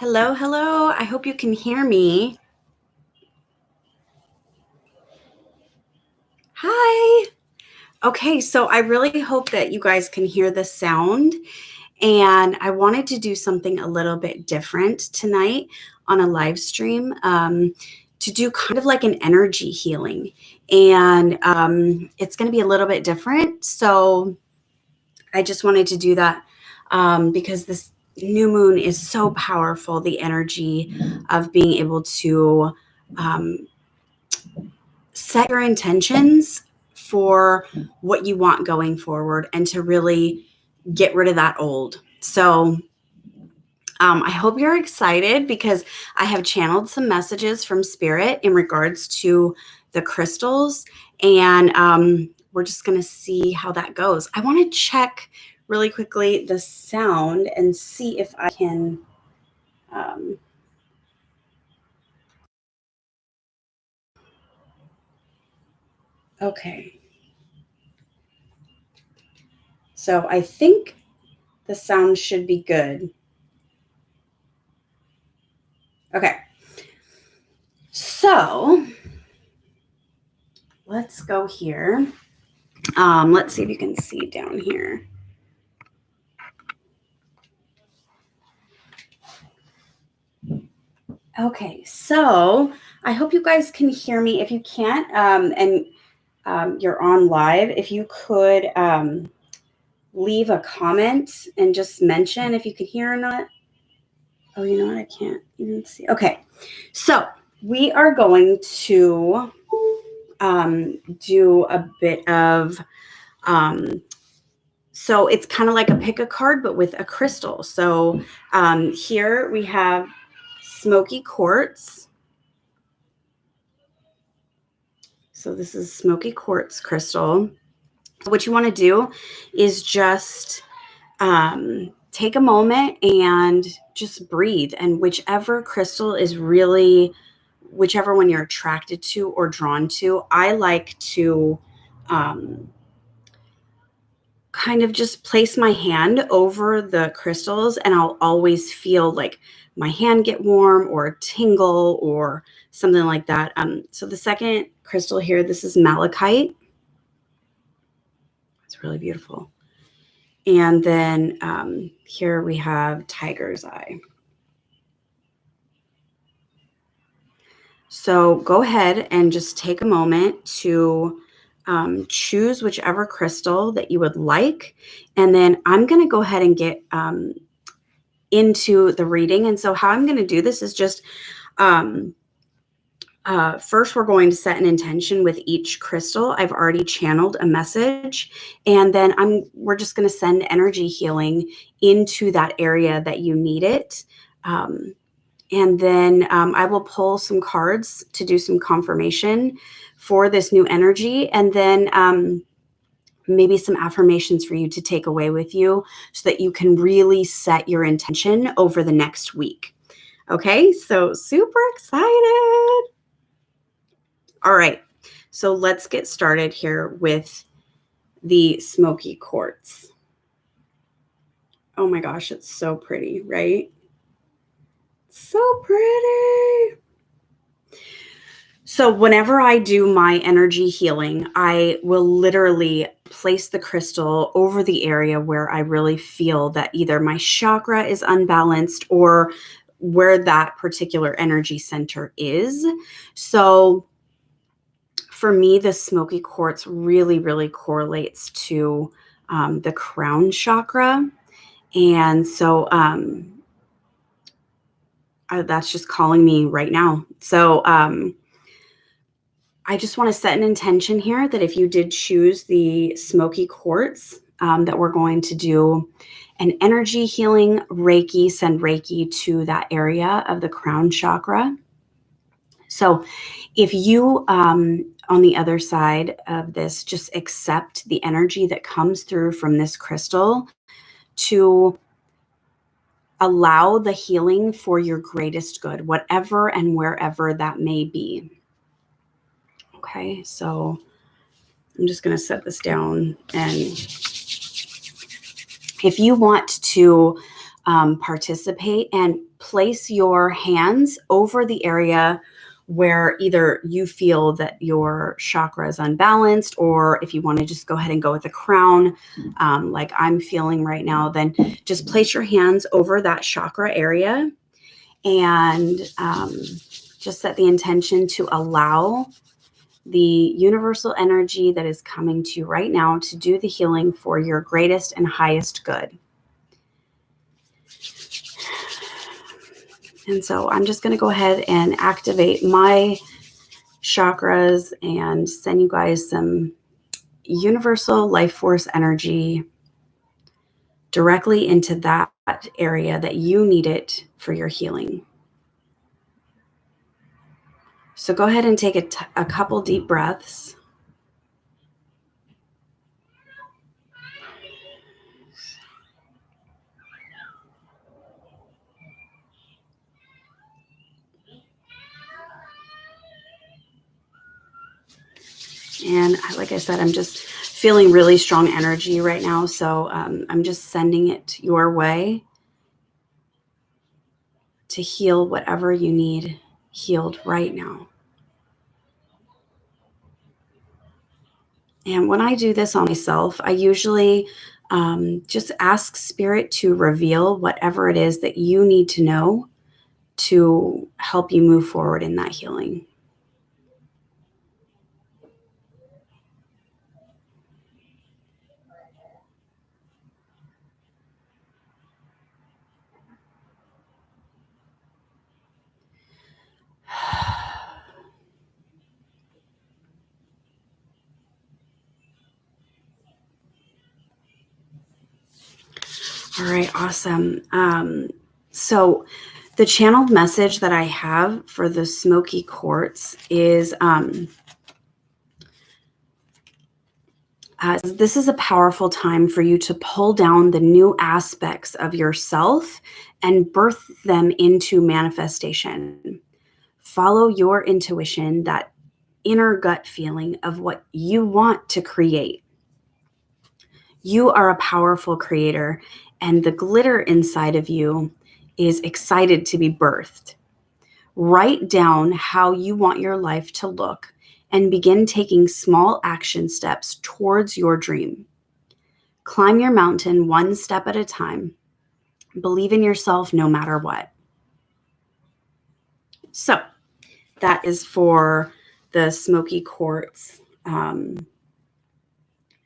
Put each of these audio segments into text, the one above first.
Hello, hello. I hope you can hear me. Hi. Okay, so I really hope that you guys can hear the sound. And I wanted to do something a little bit different tonight on a live stream to do kind of like an energy healing. And it's going to be a little bit different. So I just wanted to do that because this new moon is so powerful, the energy of being able to set your intentions for what you want going forward and to really get rid of that old. So I hope you're excited because I have channeled some messages from Spirit in regards to the crystals, and we're just going to see how that goes. I want to check really quickly the sound and see if I can okay. So I think the sound should be good. Okay. So let's go here. Let's see if you can see down here. Okay, so I hope you guys can hear me. If you can't, and you're on live, if you could leave a comment and just mention if you can hear or not. Oh, you know what? I can't even see. Okay, so we are going to do a bit of, so it's kind of like a pick a card, but with a crystal. So here we have Smoky Quartz. So this is Smoky Quartz crystal. What you want to do is just take a moment and just breathe. And whichever crystal is really, whichever one you're attracted to or drawn to, I like to kind of just place my hand over the crystals, and I'll always feel like my hand get warm or a tingle or something like that. So the second crystal here, this is Malachite. It's really beautiful. And then here we have Tiger's Eye. So go ahead and just take a moment to choose whichever crystal that you would like. And then I'm going to go ahead and get into the reading. And so how I'm going to do this is just first, we're going to set an intention with each crystal. I've already channeled a message, and then we're just going to send energy healing into that area that you need it. And then I will pull some cards to do some confirmation for this new energy, and then maybe some affirmations for you to take away with you so that you can really set your intention over the next week. Okay, so super excited. All right, so let's get started here with the Smoky Quartz. Oh my gosh, it's so pretty, right? So pretty. So whenever I do my energy healing, I will literally place the crystal over the area where I really feel that either my chakra is unbalanced or where that particular energy center is. So for me, the Smoky Quartz really, really correlates to the crown chakra. And so that's just calling me right now. So I just want to set an intention here that if you did choose the Smoky Quartz, that we're going to do an energy healing Reiki, send Reiki to that area of the crown chakra. So if you, on the other side of this, just accept the energy that comes through from this crystal to allow the healing for your greatest good, whatever and wherever that may be. Okay, so I'm just going to set this down. And if you want to participate and place your hands over the area where either you feel that your chakra is unbalanced, or if you want to just go ahead and go with the crown, like I'm feeling right now, then just place your hands over that chakra area and just set the intention to allow the universal energy that is coming to you right now to do the healing for your greatest and highest good. And so I'm just going to go ahead and activate my chakras and send you guys some universal life force energy directly into that area that you need it for your healing. So go ahead and take a couple deep breaths. And like I said, I'm just feeling really strong energy right now. So I'm just sending it your way to heal whatever you need healed right now. And when I do this on myself, I usually just ask Spirit to reveal whatever it is that you need to know to help you move forward in that healing. All right, awesome. So the channeled message that I have for the Smoky Quartz is this is a powerful time for you to pull down the new aspects of yourself and birth them into manifestation. Follow your intuition, that inner gut feeling of what you want to create. You are a powerful creator, and the glitter inside of you is excited to be birthed. Write down how you want your life to look and begin taking small action steps towards your dream. Climb your mountain one step at a time. Believe in yourself no matter what. So that is for the Smoky Quartz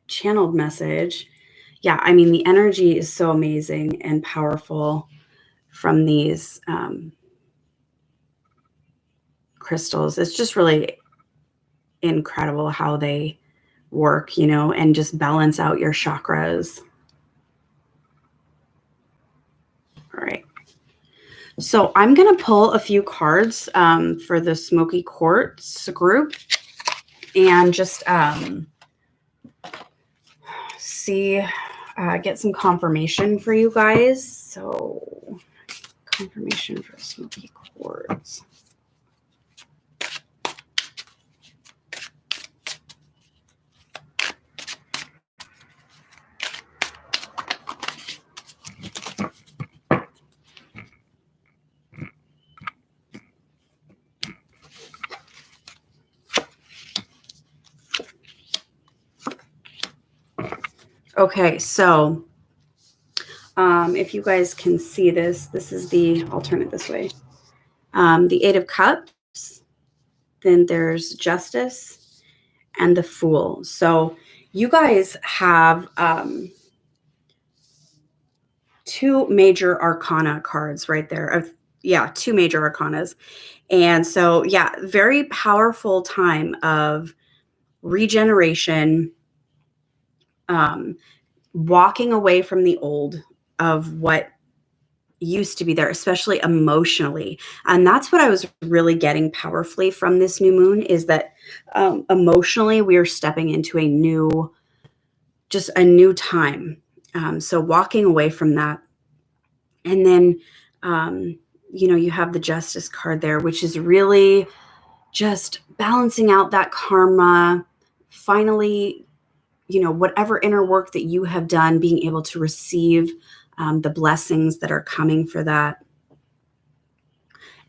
channeled message. Yeah, I mean, the energy is so amazing and powerful from these crystals. It's just really incredible how they work, you know, and just balance out your chakras. All right. So I'm going to pull a few cards for the Smoky Quartz group and just get some confirmation for you guys. So confirmation for Smoky Quartz. Okay, so if you guys can see this, this is I'll turn it this way. The Eight of Cups, then there's Justice, and the Fool. So you guys have two major arcana cards right there. Two major arcanas. And so, yeah, very powerful time of regeneration, walking away from the old of what used to be there, especially emotionally. And that's what I was really getting powerfully from this new moon, is that emotionally we are stepping into a new time. So walking away from that. And then, you have the Justice card there, which is really just balancing out that karma, finally, whatever inner work that you have done, being able to receive the blessings that are coming for that,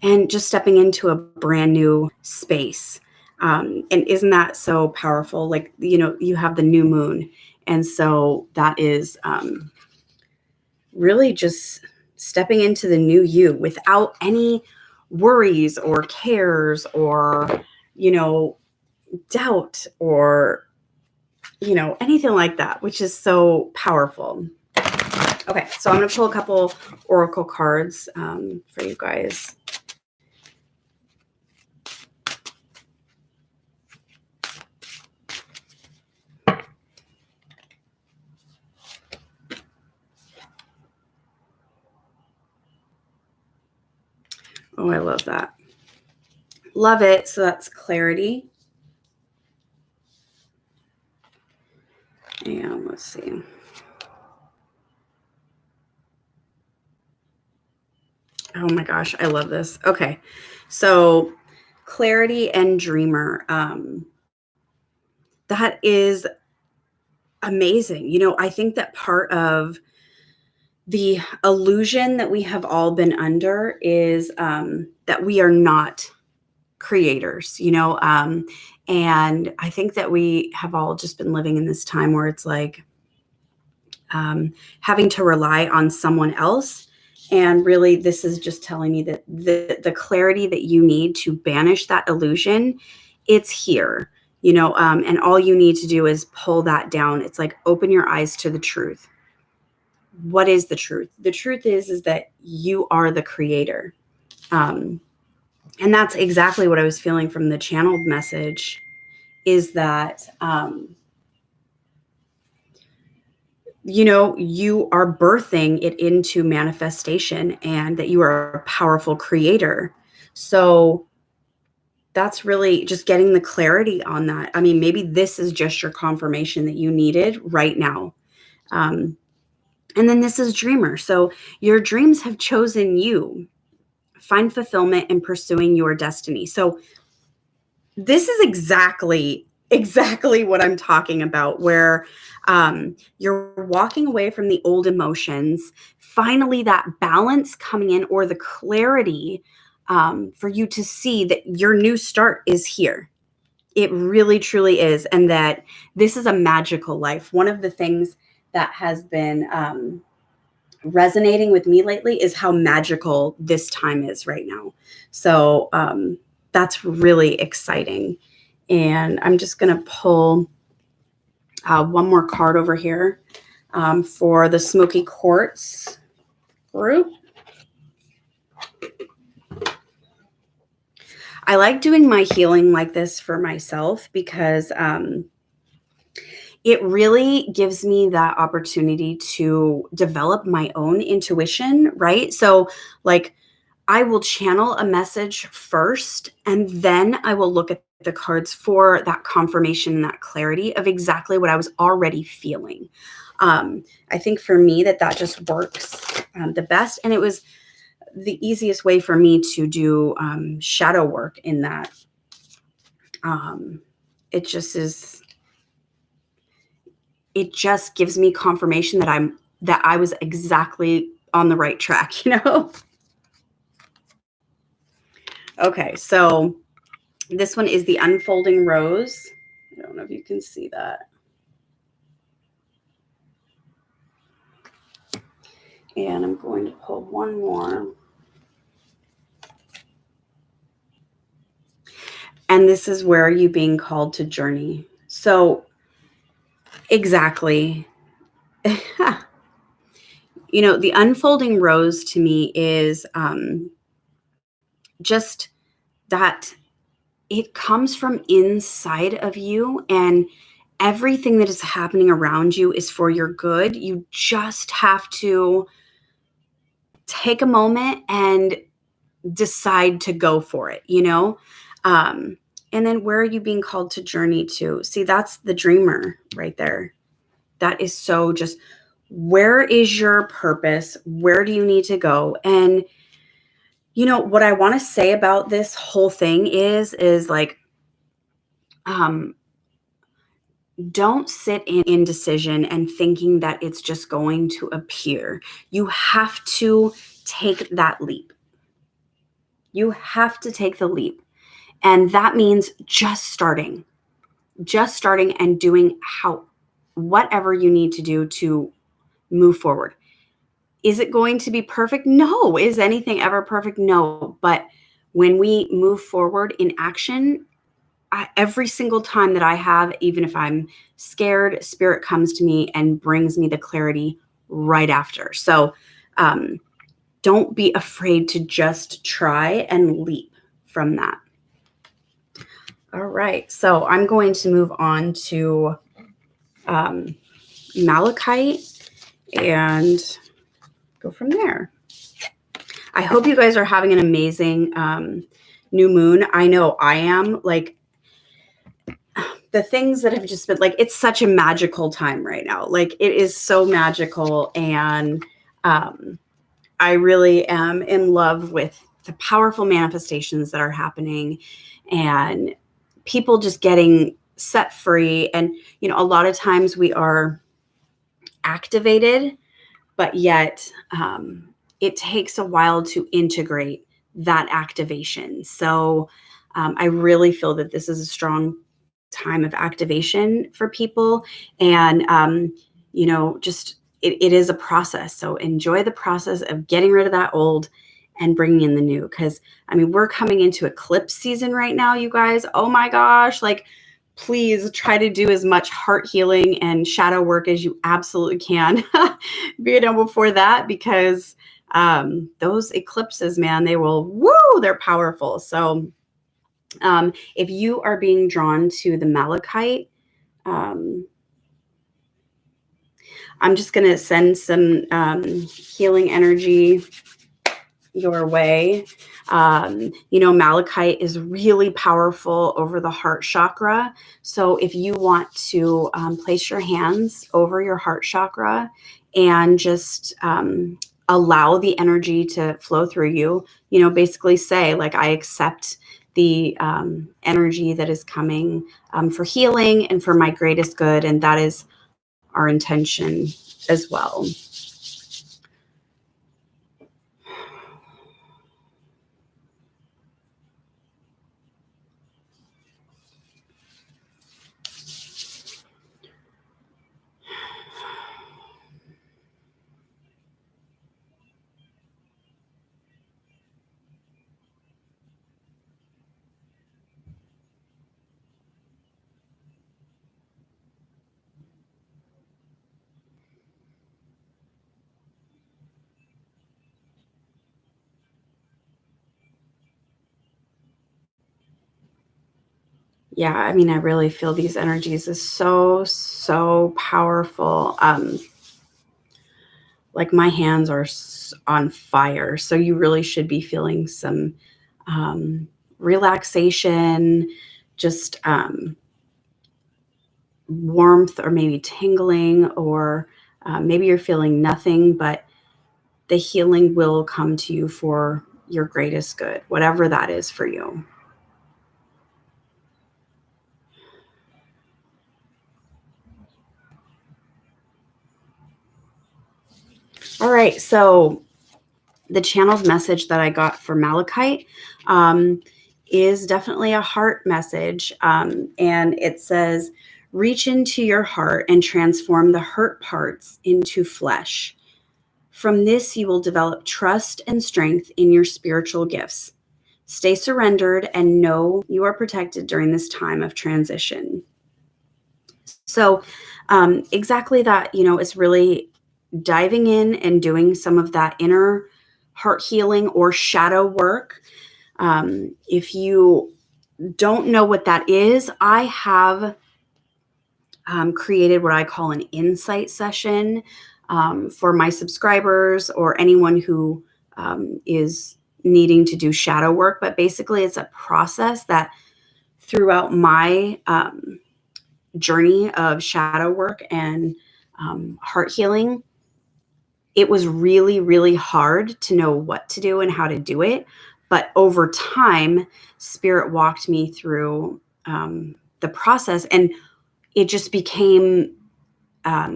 and just stepping into a brand new space. And isn't that so powerful? Like, you have the new moon. And so that is really just stepping into the new you without any worries or cares or, doubt or, anything like that, which is so powerful. Okay, so I'm going to pull a couple oracle cards for you guys. Oh, I love that. Love it. So that's clarity. And let's see. Oh my gosh, I love this. Okay, so clarity and dreamer. That is amazing. I think that part of the illusion that we have all been under is that we are not creators, and I think that we have all just been living in this time where it's like having to rely on someone else. And really, this is just telling me that the clarity that you need to banish that illusion, it's here, and all you need to do is pull that down. It's like, open your eyes to the truth. What is the truth? The truth is that you are the creator. And that's exactly what I was feeling from the channeled message, is that, you are birthing it into manifestation, and that you are a powerful creator. So that's really just getting the clarity on that. I mean, maybe this is just your confirmation that you needed right now. And then this is dreamer. So your dreams have chosen you. Find fulfillment in pursuing your destiny. So this is exactly what I'm talking about, where you're walking away from the old emotions, finally that balance coming in, or the clarity for you to see that your new start is here. It really, truly is. And that this is a magical life. One of the things that has been resonating with me lately is how magical this time is right now. So that's really exciting. And I'm just going to pull one more card over here for the Smoky Quartz group. I like doing my healing like this for myself because it really gives me that opportunity to develop my own intuition, right? So, like, I will channel a message first, and then I will look at the cards for that confirmation and that clarity of exactly what I was already feeling. I think for me that just works the best. And it was the easiest way for me to do shadow work in that. It just gives me confirmation that I was exactly on the right track, Okay, so this one is the Unfolding Rose. I don't know if you can see that. And I'm going to pull one more. And this is where you being called to journey. So exactly. The Unfolding Rose to me is just that it comes from inside of you, and everything that is happening around you is for your good. You just have to take a moment and decide to go for it, and then where are you being called to journey to? See, that's the dreamer right there. That is so just, where is your purpose? Where do you need to go? And what I want to say about this whole thing is like, don't sit in indecision and thinking that it's just going to appear. You have to take that leap. You have to take the leap. And that means just starting and doing whatever you need to do to move forward. Is it going to be perfect? No. Is anything ever perfect? No. But when we move forward in action, every single time that I have, even if I'm scared, spirit comes to me and brings me the clarity right after. So don't be afraid to just try and leap from that. All right. So I'm going to move on to Malachite and go from there. I hope you guys are having an amazing new moon. I know I am. Like, the things that have just been, like, it's such a magical time right now. Like, it is so magical. And I really am in love with the powerful manifestations that are happening and people just getting set free. And, you know, a lot of times we are activated, but yet it takes a while to integrate that activation. So I really feel that this is a strong time of activation for people. And, you know, just it is a process. So enjoy the process of getting rid of that old and bringing in the new. Because, I mean, we're coming into eclipse season right now, you guys. Oh my gosh. Like, please try to do as much heart healing and shadow work as you absolutely can before that, because those eclipses, man, they're powerful. So if you are being drawn to the Malachite, I'm just going to send some healing energy your way. You know, Malachite is really powerful over the heart chakra. So if you want to place your hands over your heart chakra and just allow the energy to flow through you, you know, basically say, like, I accept the energy that is coming for healing and for my greatest good. And that is our intention as well. Yeah, I mean, I really feel these energies is so powerful. Like, my hands are on fire. So you really should be feeling some relaxation, just warmth, or maybe tingling, or maybe you're feeling nothing, but the healing will come to you for your greatest good, whatever that is for you. All right, so the channeled message that I got for Malachite is definitely a heart message. And it says, reach into your heart and transform the hurt parts into flesh. From this, you will develop trust and strength in your spiritual gifts. Stay surrendered and know you are protected during this time of transition. So exactly that, you know, it's really diving in and doing some of that inner heart healing or shadow work. If you don't know what that is, I have created what I call an insight session for my subscribers or anyone who is needing to do shadow work. But basically, it's a process that throughout my journey of shadow work and heart healing, it was really hard to know what to do and how to do it. But over time, Spirit walked me through the process. And it just became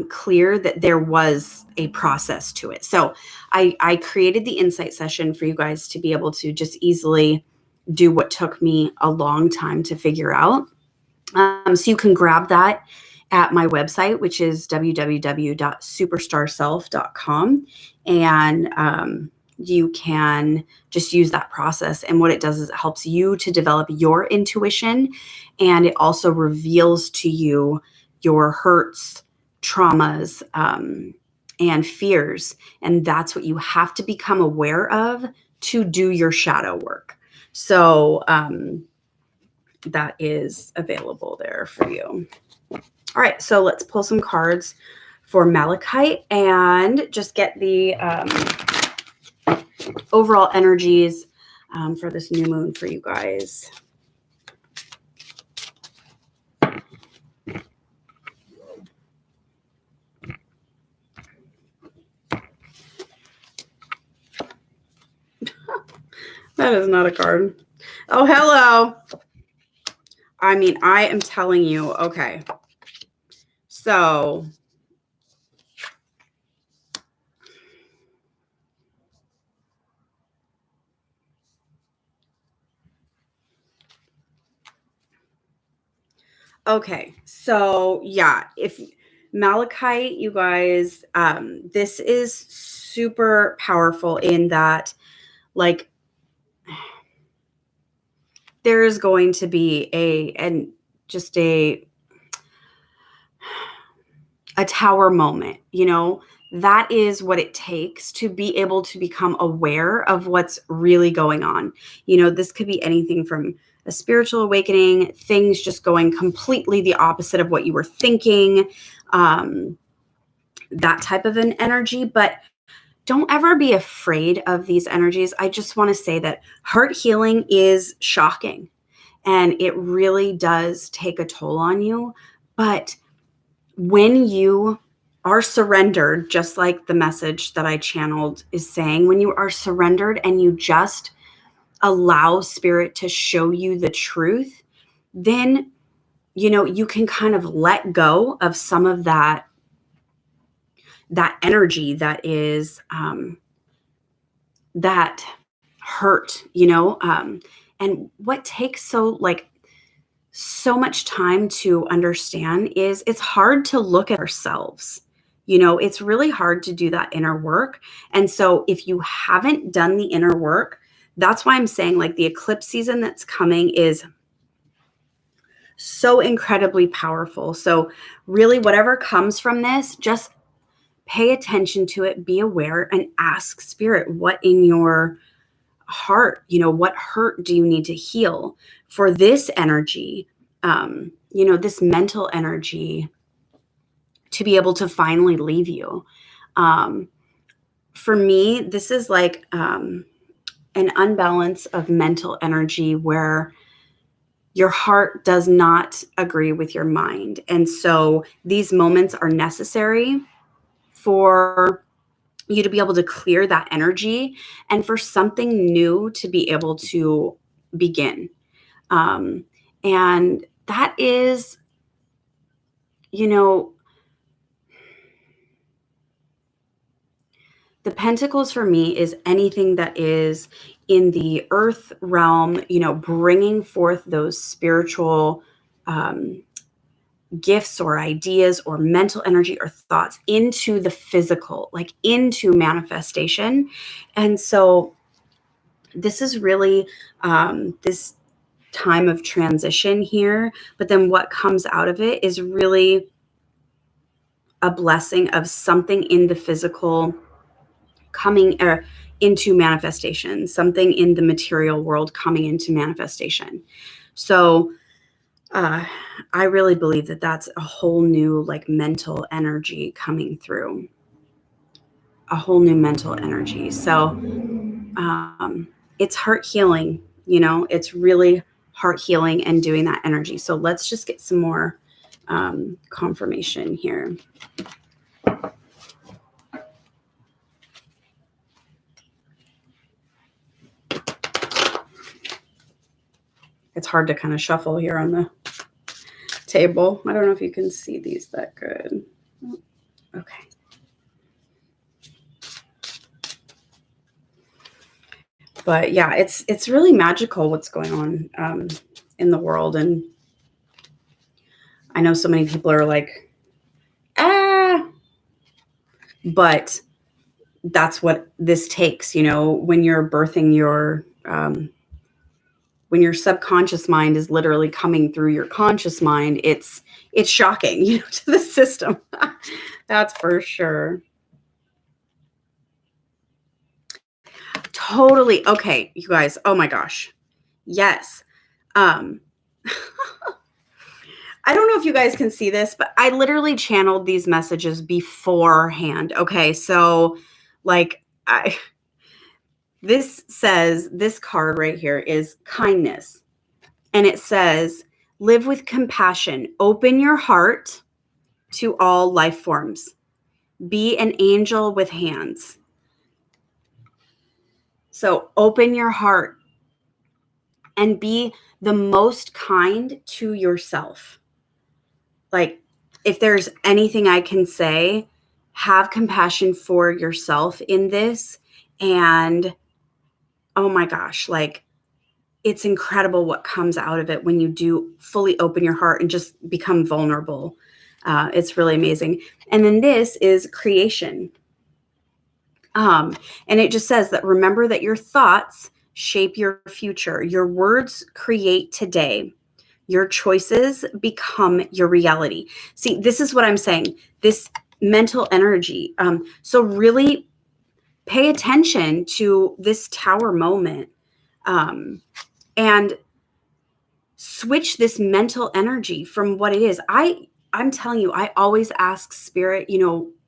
clear that there was a process to it. So I created the insight session for you guys to be able to just easily do what took me a long time to figure out. So you can grab that at my website, which is www.superstarself.com. And you can just use that process. And what it does is it helps you to develop your intuition. And it also reveals to you your hurts, traumas, and fears. And that's what you have to become aware of to do your shadow work. So that is available there for you. All right, so let's pull some cards for Malachite and just get the overall energies for this new moon for you guys. That is not a card. Oh, hello. I mean, I am telling you, okay. So okay, so yeah, if Malachite, you guys, this is super powerful in that, like, there is going to be a tower moment, you know. That is what it takes to be able to become aware of what's really going on. You know, this could be anything from a spiritual awakening, things just going completely the opposite of what you were thinking, that type of an energy. But don't ever be afraid of these energies. I just want to say that heart healing is shocking and it really does take a toll on you. But when you are surrendered, just like the message that I channeled is saying, when you are surrendered and you just allow spirit to show you the truth, then, you know, you can kind of let go of some of that energy that is that hurt, you know. And what takes so much time to understand is it's hard to look at ourselves. You know, it's really hard to do that inner work. And so if you haven't done the inner work, that's why I'm saying, like, the eclipse season that's coming is so incredibly powerful. So really, whatever comes from this, just pay attention to it, be aware, and ask spirit, what in your heart, you know, what hurt do you need to heal for this energy, you know, this mental energy to be able to finally leave you. For me, this is like an unbalance of mental energy where your heart does not agree with your mind. And so these moments are necessary for you to be able to clear that energy and for something new to be able to begin. And that is, you know, the Pentacles for me is anything that is in the earth realm, you know, bringing forth those spiritual gifts or ideas or mental energy or thoughts into the physical, like into manifestation. And so this is really this time of transition here. But then what comes out of it is really a blessing of something in the physical coming into manifestation, something in the material world coming into manifestation. So I really believe that that's a whole new, like, mental energy coming through, a whole new mental energy. So it's heart healing, you know, it's really heart healing and doing that energy. So let's just get some more confirmation here. It's hard to kind of shuffle here on the table. I don't know if you can see these that good. Okay. But yeah, it's really magical what's going on in the world. And I know so many people are like, but that's what this takes, when you're birthing when your subconscious mind is literally coming through your conscious mind, it's shocking, to the system. That's for sure. Totally. Okay, you guys. Oh my gosh. Yes. Um, I don't know if you guys can see this, but I literally channeled these messages beforehand. Okay, so like this card right here is kindness. And it says, live with compassion, open your heart to all life forms, be an angel with hands. So open your heart and be the most kind to yourself. Like, if there's anything I can say, have compassion for yourself in this. And oh my gosh, like, it's incredible what comes out of it when you do fully open your heart and just become vulnerable. It's really amazing. And then this is creation. And it just says that remember that your thoughts shape your future. Your words create today. Your choices become your reality. See, this is what I'm saying. This mental energy. So really pay attention to this tower moment. And switch this mental energy from what it is. I'm telling you, I always ask spirit,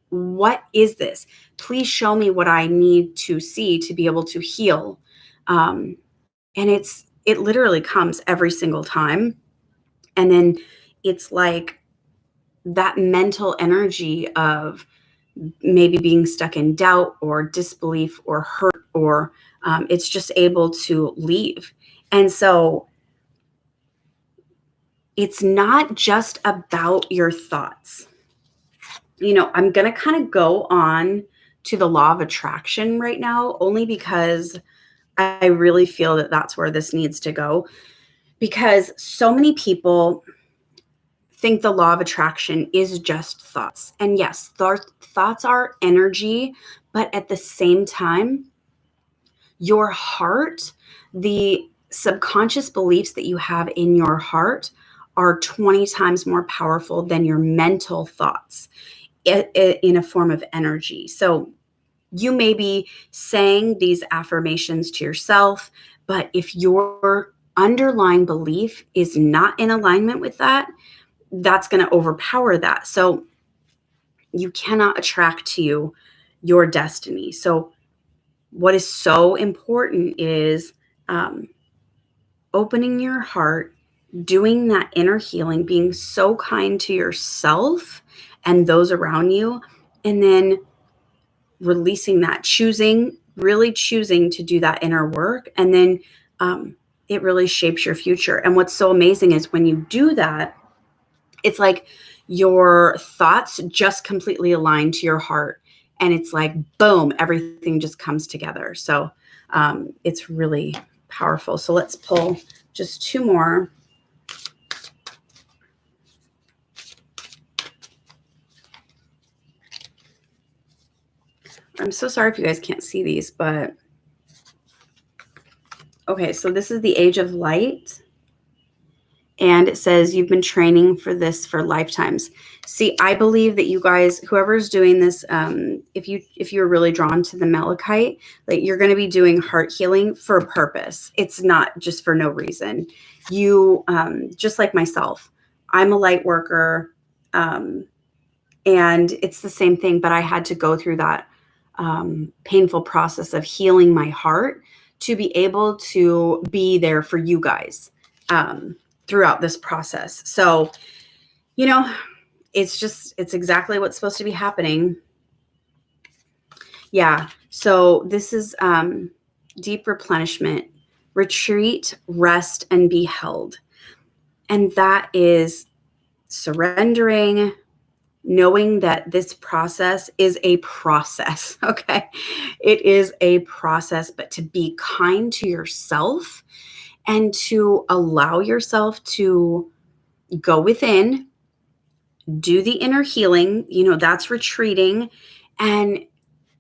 what is this? Please show me what I need to see to be able to heal. And it literally comes every single time. And then it's like that mental energy of maybe being stuck in doubt or disbelief or hurt, or it's just able to leave. And so it's not just about your thoughts. I'm going to kind of go on to the law of attraction right now, only because I really feel that that's where this needs to go. Because so many people think the law of attraction is just thoughts. And yes, thoughts are energy, but at the same time, your heart, the subconscious beliefs that you have in your heart are 20 times more powerful than your mental thoughts in a form of energy. So you may be saying these affirmations to yourself, but if your underlying belief is not in alignment with that, that's going to overpower that. So you cannot attract to you your destiny. So what is so important is opening your heart, doing that inner healing, being so kind to yourself and those around you, and then releasing that, really choosing to do that inner work. And then it really shapes your future. And what's so amazing is when you do that, it's like your thoughts just completely align to your heart. And it's like, boom, everything just comes together. So it's really powerful. So let's pull just two more. I'm so sorry if you guys can't see these, but okay, so this is the Age of Light. And it says you've been training for this for lifetimes. See, I believe that you guys, whoever's doing this, if you're really drawn to the Malachite, like you're going to be doing heart healing for a purpose. It's not just for no reason. You, just like myself, I'm a light worker, and it's the same thing. But I had to go through that painful process of healing my heart to be able to be there for you guys. Throughout this process. So, it's exactly what's supposed to be happening. Yeah. So this is deep replenishment, retreat, rest, and be held. And that is surrendering, knowing that this process is a process, okay? It is a process, but to be kind to yourself and to allow yourself to go within, do the inner healing, that's retreating. And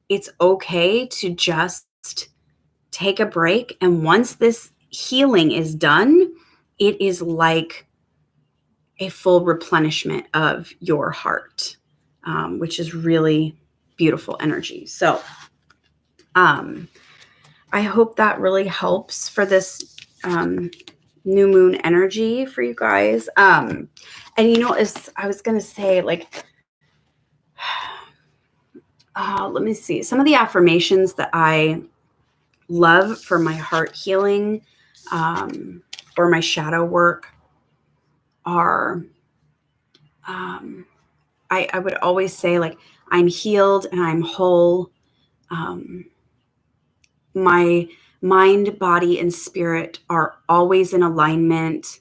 it's okay to just take a break. And once this healing is done, it is like a full replenishment of your heart, which is really beautiful energy. So I hope that really helps for this new moon energy for you guys. And as I was going to say, like, let me see. Some of the affirmations that I love for my heart healing or my shadow work are, I would always say, like, I'm healed and I'm whole. My mind, body, and spirit are always in alignment.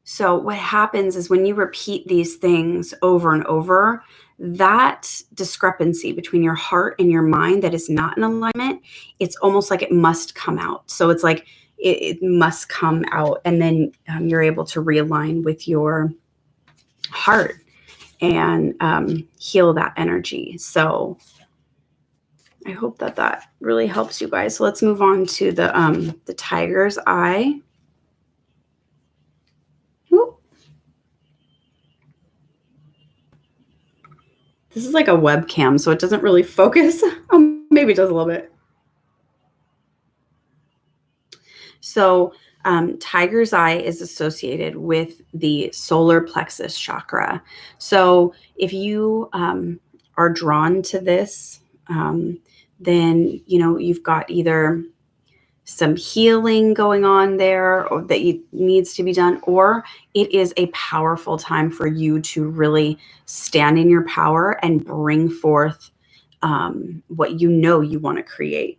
So what happens is when you repeat these things over and over, that discrepancy between your heart and your mind that is not in alignment, it's almost like it must come out. So it's like it must come out, and then you're able to realign with your heart and heal that energy. So I hope that really helps you guys. So let's move on to the tiger's eye. Whoop. This is like a webcam, so it doesn't really focus. Maybe it does a little bit. So tiger's eye is associated with the solar plexus chakra. So if you are drawn to this, then you've got either some healing going on there or that needs to be done, or it is a powerful time for you to really stand in your power and bring forth what you want to create.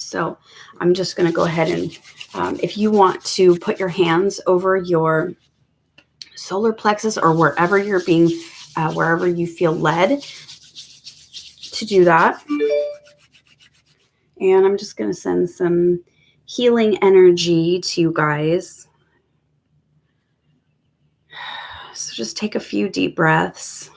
So I'm just going to go ahead and if you want to put your hands over your solar plexus or wherever wherever you feel led to do that. And I'm just going to send some healing energy to you guys. So just take a few deep breaths.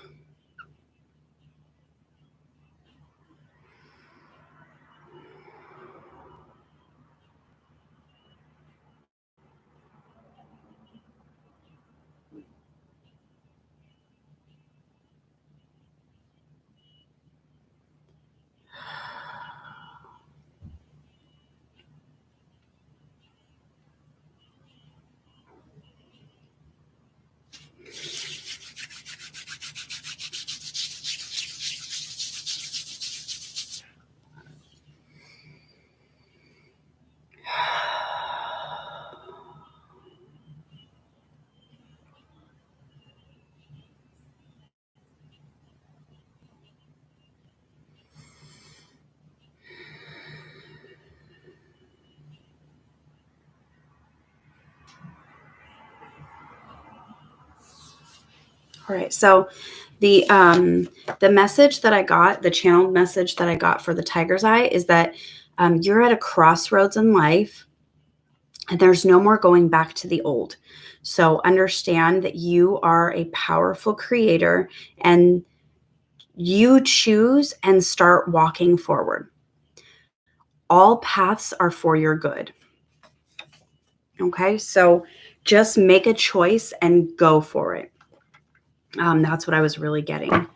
All right. So the message that I got, the channeled message that I got for the tiger's eye is that you're at a crossroads in life and there's no more going back to the old. So understand that you are a powerful creator and you choose and start walking forward. All paths are for your good. Okay. So just make a choice and go for it. That's what I was really getting.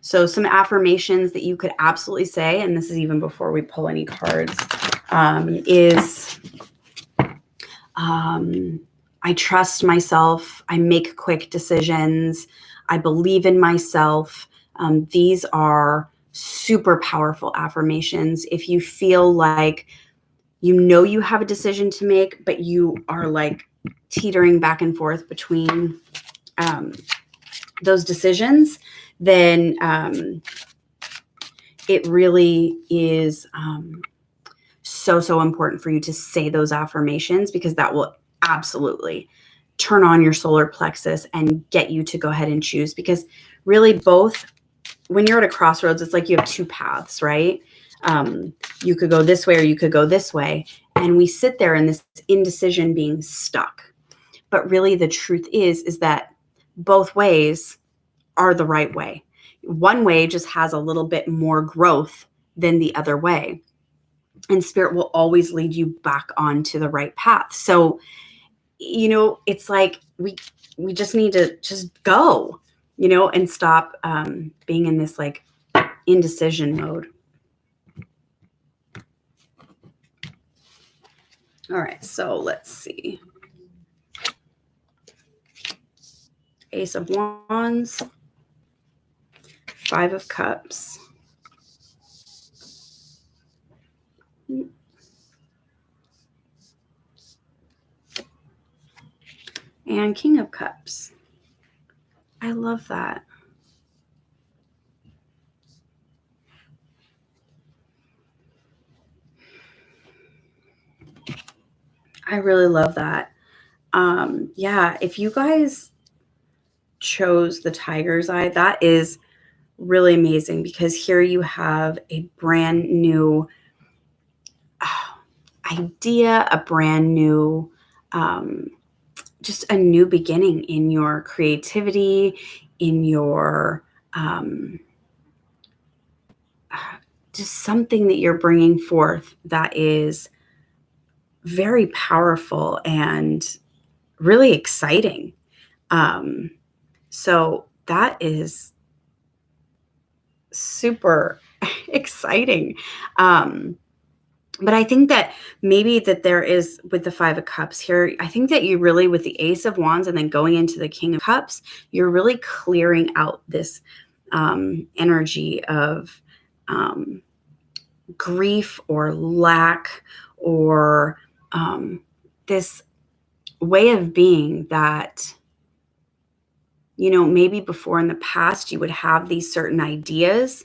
So some affirmations that you could absolutely say, and this is even before we pull any cards, is I trust myself. I make quick decisions. I believe in myself. These are super powerful affirmations. If you feel like you have a decision to make, but you are like teetering back and forth between those decisions, then it really is so important for you to say those affirmations, because that will absolutely turn on your solar plexus and get you to go ahead and choose. Because really both, when you're at a crossroads, it's like you have two paths, right? You could go this way or you could go this way. And we sit there in this indecision, being stuck. But really the truth is that both ways are the right way. One way just has a little bit more growth than the other way. And spirit will always lead you back onto the right path. So, it's like we just need to just go, and stop being in this like indecision mode. All right, so let's see. Ace of Wands, Five of Cups, and King of Cups. I love that. I really love that. Yeah, if you guys chose the Tiger's Eye, that is really amazing, because here you have a brand new idea, a brand new, just a new beginning in your creativity, in your, just something that you're bringing forth that is very powerful and really exciting. So that is super exciting. But I think that maybe that there is, with the Five of Cups here, I think that you really, with the Ace of Wands and then going into the King of Cups, you're really clearing out this energy of grief or lack, or this way of being that, maybe before in the past you would have these certain ideas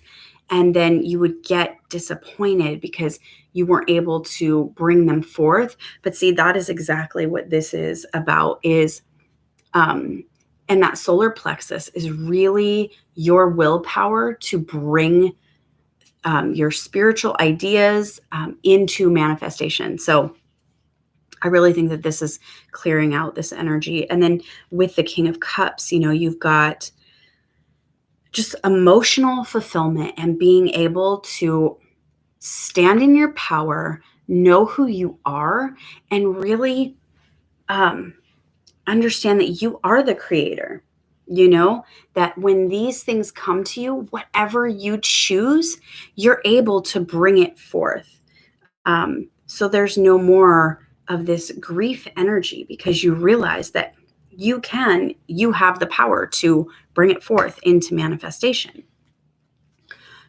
and then you would get disappointed because you weren't able to bring them forth. But see, that is exactly what this is about, is and that solar plexus is really your willpower to bring your spiritual ideas into manifestation. So I really think that this is clearing out this energy. And then with the King of Cups, you've got just emotional fulfillment and being able to stand in your power, know who you are, and really understand that you are the creator. That when these things come to you, whatever you choose, you're able to bring it forth. So there's no more of this grief energy, because you realize that you have the power to bring it forth into manifestation.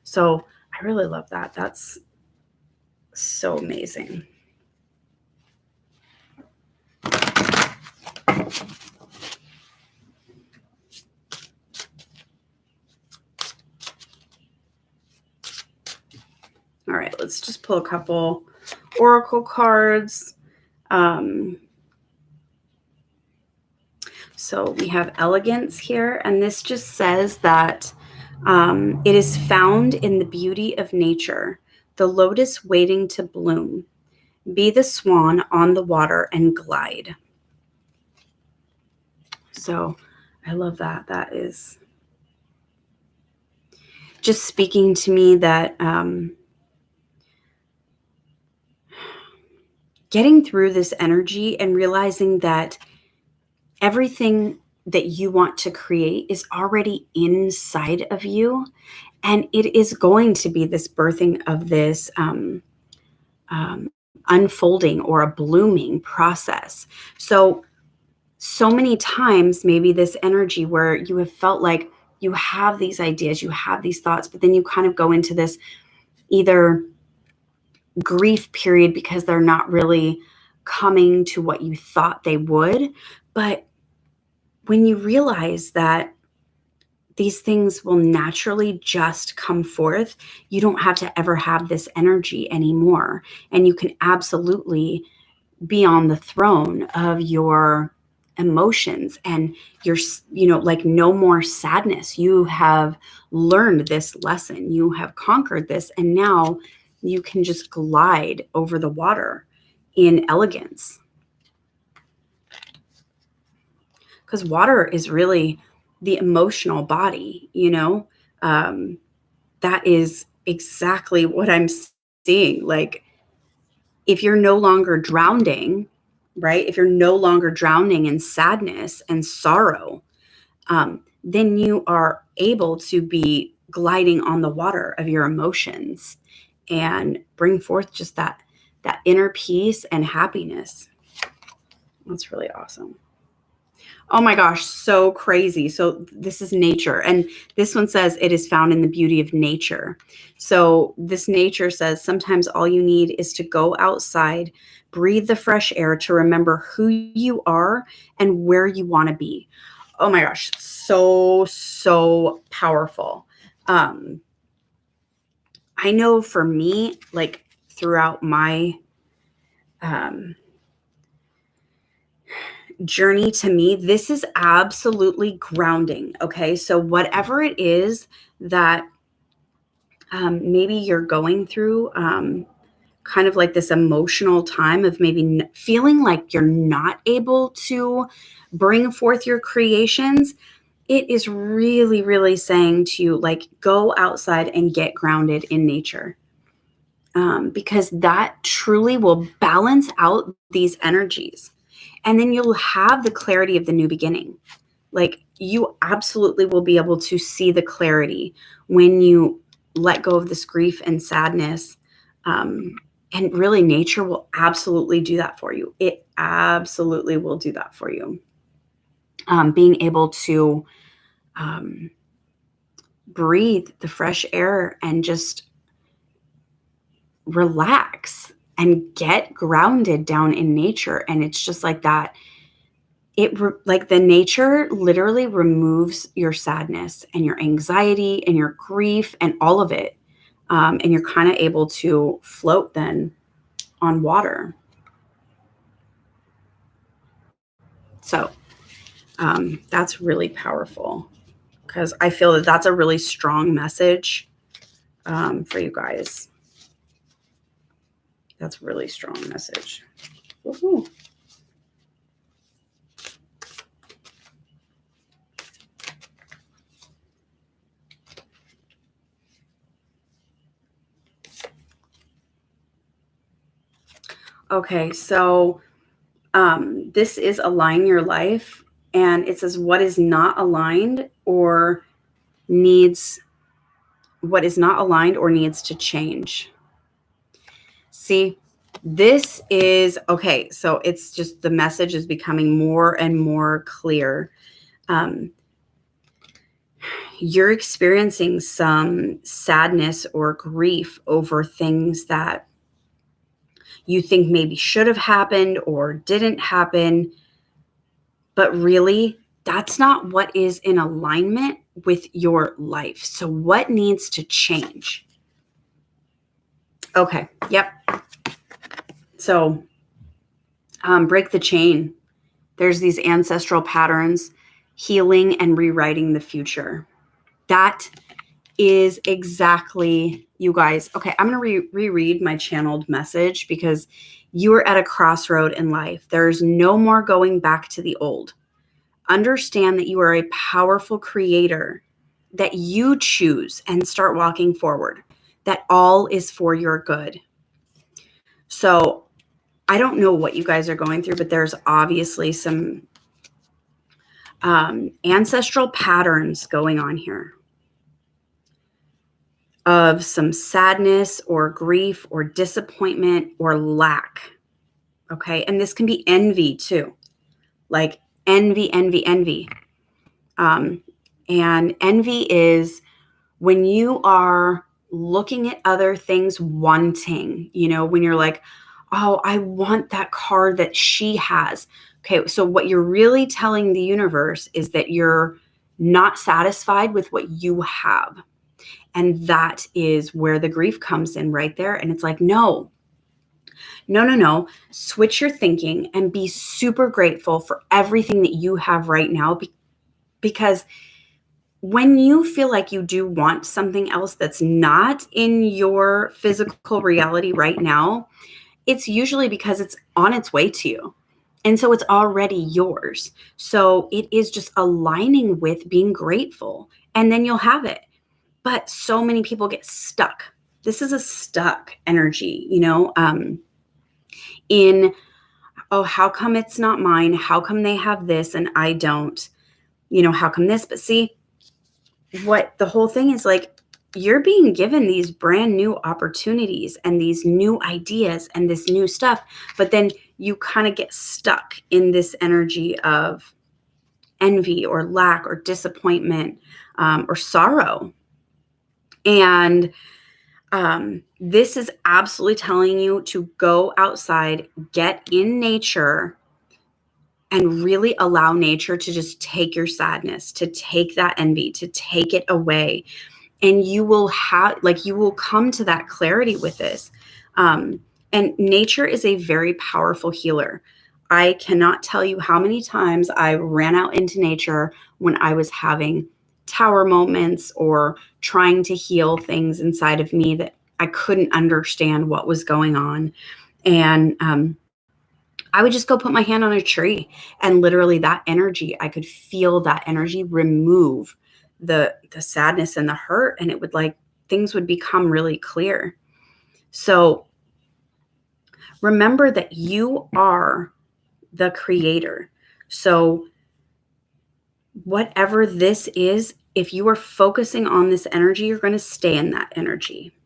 So I really love that. That's so amazing. All right, let's just pull a couple oracle cards. So we have Elegance here, and this just says that it is found in the beauty of nature, the lotus waiting to bloom. Be the swan on the water and glide. So I love that. That is just speaking to me that getting through this energy and realizing that everything that you want to create is already inside of you. And it is going to be this birthing of this unfolding or a blooming process. So many times, maybe this energy where you have felt like you have these ideas, you have these thoughts, but then you kind of go into this either grief period because they're not really coming to what you thought they would. But when you realize that these things will naturally just come forth, you don't have to ever have this energy anymore. And you can absolutely be on the throne of your emotions, and you're, like, no more sadness. You have learned this lesson. You have conquered this. And now you can just glide over the water in elegance. Because water is really the emotional body, that is exactly what I'm seeing. Like, if you're no longer drowning, right? If you're no longer drowning in sadness and sorrow, then you are able to be gliding on the water of your emotions and bring forth just that inner peace and happiness. That's really awesome. Oh my gosh, so crazy. So this is nature. And this one says it is found in the beauty of nature. So this nature says sometimes all you need is to go outside, breathe the fresh air to remember who you are and where you want to be. Oh my gosh, so powerful. I know for me, like throughout my journey, to me, this is absolutely grounding. Okay. So whatever it is that maybe you're going through, kind of like this emotional time of maybe feeling like you're not able to bring forth your creations, it is really, really saying to you, like, go outside and get grounded in nature. Because that truly will balance out these energies. And then you'll have the clarity of the new beginning. Like, you absolutely will be able to see the clarity when you let go of this grief and sadness. And really, nature will absolutely do that for you. It absolutely will do that for you. Being able to breathe the fresh air and just relax and get grounded down in nature. And it's just like that. Like the nature literally removes your sadness and your anxiety and your grief and all of it. And you're kind of able to float then on water. So that's really powerful, because I feel that that's a really strong message for you guys. That's a really strong message. Woohoo. Okay, so this is Align Your Life, and it says what is not aligned or needs to change. See, this is okay. So it's just the message is becoming more and more clear. You're experiencing some sadness or grief over things that you think maybe should have happened or didn't happen. But really, that's not what is in alignment with your life. So what needs to change? Okay. Yep. So break the chain. There's these ancestral patterns, healing and rewriting the future. That is exactly, you guys. Okay, I'm going to reread my channeled message, because you are at a crossroad in life. There's no more going back to the old. Understand that you are a powerful creator, that you choose and start walking forward, that all is for your good. So I don't know what you guys are going through, but there's obviously some ancestral patterns going on here of some sadness or grief or disappointment or lack. Okay. And this can be envy too, like envy. And envy is when you are looking at other things wanting, when you're like, oh, I want that car that she has. Okay, so what you're really telling the universe is that you're not satisfied with what you have. And that is where the grief comes in right there. And it's like, no, No. Switch your thinking and be super grateful for everything that you have right now, because when you feel like you do want something else that's not in your physical reality right now, it's usually because it's on its way to you. And so it's already yours. So it is just aligning with being grateful, and then you'll have it. But so many people get stuck. This is a stuck energy, in, oh, how come it's not mine? How come they have this and I don't? How come this? But see, what the whole thing is like, you're being given these brand new opportunities and these new ideas and this new stuff, but then you kind of get stuck in this energy of envy or lack or disappointment, or sorrow. And this is absolutely telling you to go outside, get in nature, and really allow nature to just take your sadness, to take that envy, to take it away. And you will come to that clarity with this. And nature is a very powerful healer. I cannot tell you how many times I ran out into nature when I was having tower moments or trying to heal things inside of me that I couldn't understand what was going on. And I would just go put my hand on a tree, and literally that energy, I could feel that energy remove the sadness and the hurt, and it would things would become really clear. So remember that you are the creator. So whatever this is, if you are focusing on this energy, you're going to stay in that energy.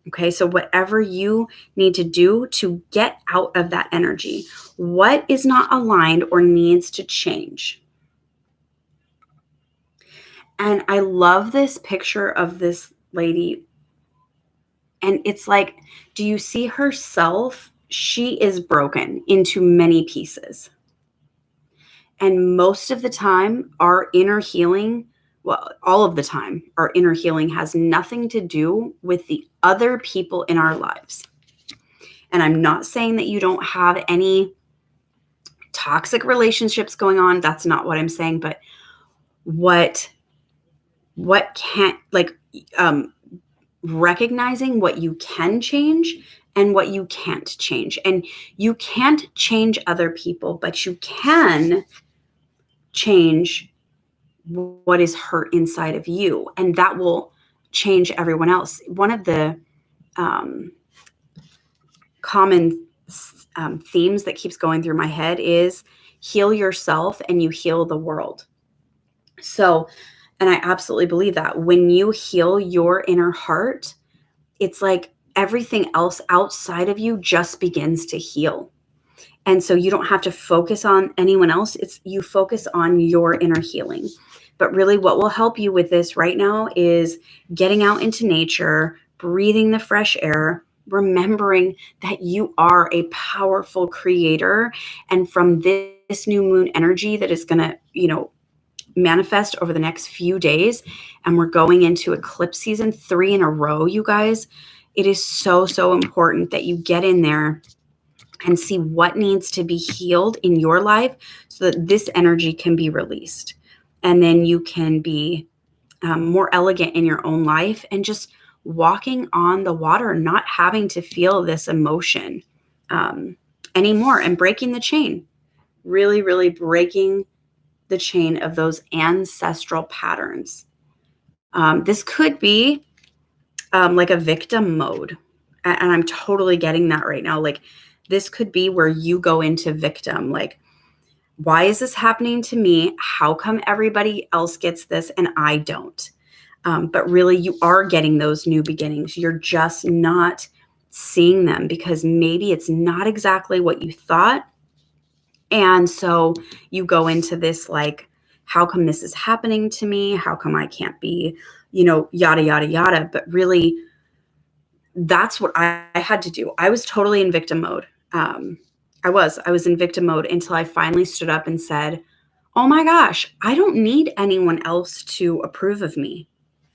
Okay, so whatever you need to do to get out of that energy, what is not aligned or needs to change. And I love this picture of this lady. And it's like, do you see herself? She is broken into many pieces. And most of the time, our inner healing, well, all of the time, our inner healing has nothing to do with the other people in our lives. And I'm not saying that you don't have any toxic relationships going on. That's not what I'm saying. But what can't, recognizing what you can change and what you can't change. And you can't change other people, but you can change what is hurt inside of you, and that will change everyone else. One of the common themes that keeps going through my head is heal yourself and you heal the world. So, and I absolutely believe that when you heal your inner heart, it's like everything else outside of you just begins to heal. And so you don't have to focus on anyone else. It's you focus on your inner healing. But really what will help you with this right now is getting out into nature, breathing the fresh air, remembering that you are a powerful creator. And from this new moon energy that is going to, manifest over the next few days, and we're going into eclipse season 3 in a row, you guys, it is so, so important that you get in there and see what needs to be healed in your life so that this energy can be released. And then you can be more elegant in your own life and just walking on the water, not having to feel this emotion anymore, and breaking the chain, really, really breaking the chain of those ancestral patterns. This could be like a victim mode. And I'm totally getting that right now. Like, this could be where you go into victim. Like, why is this happening to me? How come everybody else gets this and I don't? But really, you are getting those new beginnings. You're just not seeing them because maybe it's not exactly what you thought. And so you go into this like, how come this is happening to me? How come I can't be, yada, yada, yada. But really, that's what I had to do. I was totally in victim mode. I was in victim mode until I finally stood up and said, oh my gosh, I don't need anyone else to approve of me.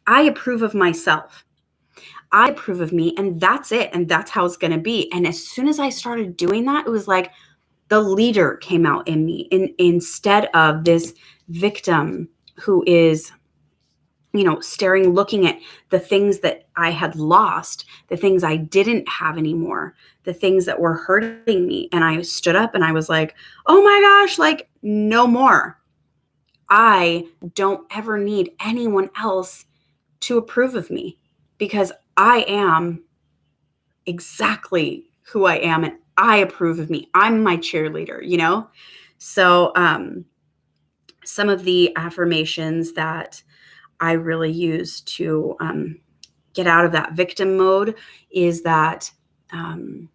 I approve of myself. I approve of me, and that's it. And that's how it's going to be. And as soon as I started doing that, it was like the leader came out in me instead of this victim who is, staring, looking at the things that I had lost, the things I didn't have anymore, the things that were hurting me. And I stood up and I was like, oh my gosh, like no more. I don't ever need anyone else to approve of me because I am exactly who I am and I approve of me. I'm my cheerleader. So some of the affirmations that I really use to get out of that victim mode is that I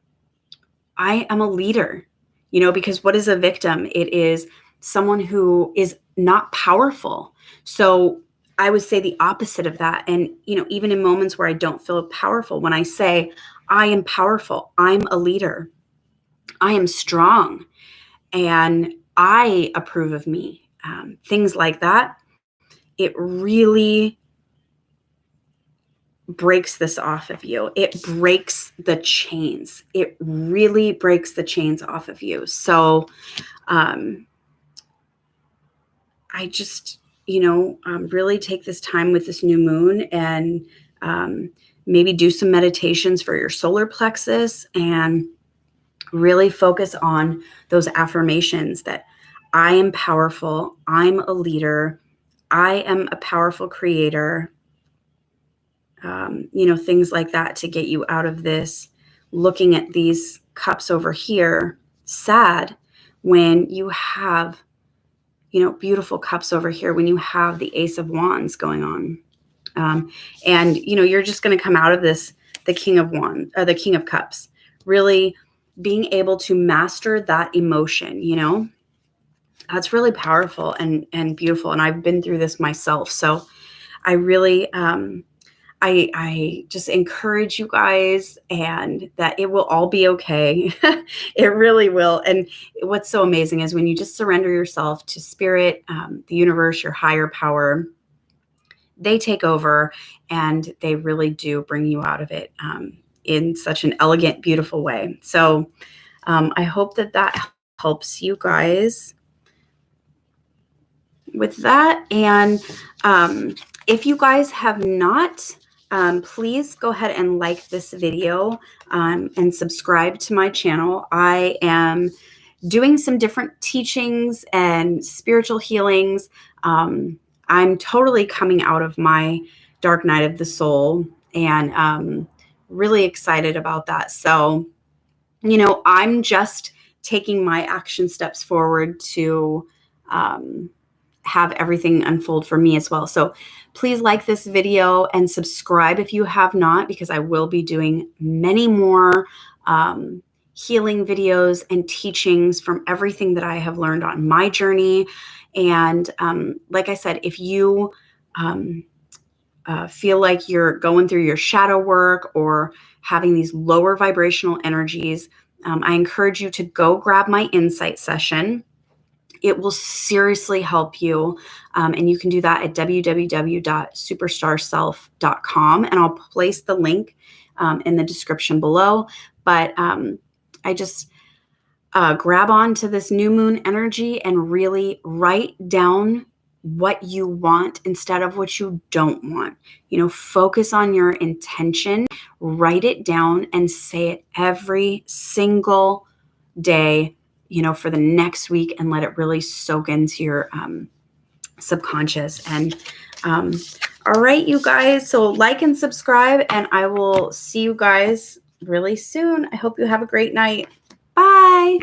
am a leader, because what is a victim? It is someone who is not powerful. So I would say the opposite of that. And, even in moments where I don't feel powerful, when I say, I am powerful, I'm a leader, I am strong, and I approve of me, things like that, it really breaks this off of you. It breaks the chains. It really breaks the chains off of you. So I just, really take this time with this new moon and maybe do some meditations for your solar plexus and really focus on those affirmations that I am powerful, I'm a leader, I am a powerful creator, things like that to get you out of this looking at these cups over here sad when you have, beautiful cups over here, when you have the Ace of Wands going on. And, you're just going to come out of this, the King of Wands, the King of Cups, really being able to master that emotion, that's really powerful and beautiful. And I've been through this myself. So I really, I just encourage you guys and that it will all be okay. It really will. And what's so amazing is when you just surrender yourself to spirit, the universe, your higher power, they take over and they really do bring you out of it in such an elegant, beautiful way. So I hope that helps you guys with that. And if you guys have not, please go ahead and like this video and subscribe to my channel. I am doing some different teachings and spiritual healings. I'm totally coming out of my dark night of the soul and really excited about that. So, I'm just taking my action steps forward to have everything unfold for me as well. So please like this video and subscribe if you have not, because I will be doing many more healing videos and teachings from everything that I have learned on my journey. And like I said, if you feel like you're going through your shadow work or having these lower vibrational energies, I encourage you to go grab my insight session. It will seriously help you. And you can do that at www.superstarself.com. And I'll place the link in the description below. But I just grab onto this new moon energy and really write down what you want instead of what you don't want. Focus on your intention, write it down and say it every single day, for the next week, and let it really soak into your subconscious. And all right, you guys, so like and subscribe, and I will see you guys really soon. I hope you have a great night. Bye.